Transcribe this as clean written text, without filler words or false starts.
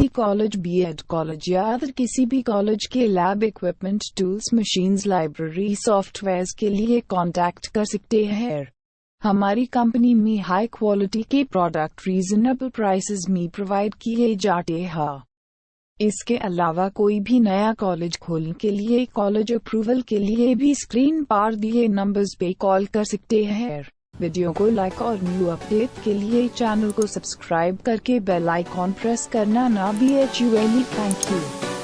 Degree college, BEd college या other किसी भी कॉलेज के lab equipment, tools, machines, library, softwares के लिए कांटेक्ट कर सकते हैं। हमारी कंपनी में हाई क्वालिटी के प्रोडक्ट रीजनेबल प्राइसेस में प्रोवाइड किए जाते हैं। इसके अलावा कोई भी नया कॉलेज खोलने के लिए, कॉलेज अप्रूवल के लिए भी स्क्रीन पर दिए नंबर्स पे कॉल कर सकते हैं। वीडियो को लाइक और न्यू अपडेट के लिए चैनल को सब्सक्राइब करके बेल आइकॉन प्रेस करना ना भूलिए। Thank you.